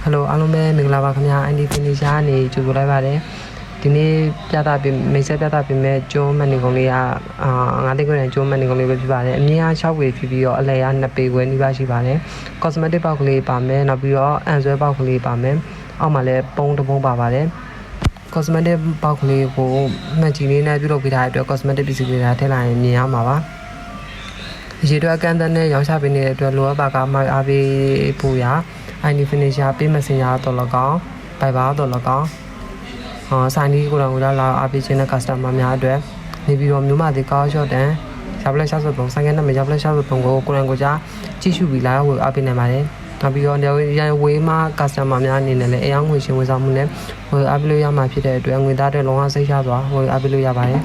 Hello အားလုံးပဲမင်္ဂလာပါခင်ဗျာ ID Finisher နေကြိုဆိုလိုက်ပါတယ်ဒီနေ့ပြသပေးမိတ်ဆက်ပြသပေးမဲ့ကျုံးမန်နေကုန်လေးကငါးသိန်းခွဲတန်ကျုံးမန်နေကုန်လေးပဲဖြစ်ပါတယ်အမြင်အား6ဝေဖြစ်ပြီးတော့အလဲရ2ပေခွဲနီးပါးရှိပါတယ် cosmetic ပေါက်ကလေးပါမယ်နောက်ပြီးတော့အန်ဆွဲပေါက်ကလေးပါမယ်အောက်မှာလည်းပုံးတစ်ပုံးပါပါတယ် cosmetic ပေါက်ကလေးကိုမှန်ချီလေးနဲ့ပြုလုပ်ပေးထားတဲ့အတွက် cosmetic ပစ္စည်းလေးတွေထည့်လိုက်ရင်မြင်ရမှာပါရေတွက်ကန်တဲ့နဲ့ရောင်းချပေးနေတဲ့အတွက်လိုအပ်ပါကမှအားပေးဖို့ရID Finisher ပေးမစင်ရတော့လကောင်းပိုက်ပါတော့လကောင်းဆိုင်ဒီကိုတော့လာအားပေးခြင်းတဲ့ customer များအတွက်နေပြီးတော့မျိုးမသေးကောင်းရှော့တန်ရှာပလက်63ဆိုင်ကနံပါတ်ရှာပလက်63ကိုကိုရန်ကိုကြားကြည့်ရှုပြီးလာဝယ်အားပေးနိုင်ပါတယ်နောက်ပြီးတော့ဝေးမှာ customer များအနေနဲ့လည်းအယောင်ငွေရှင်ဝန်ဆောင်မှုနဲ့ဝယ်အားပေးလို့ရမှာဖြစ်တဲ့အတွက်ငွေသားတွေလုံးဝစိတ်ချစွာဝယ်အားပေးလို့ရပါတယ်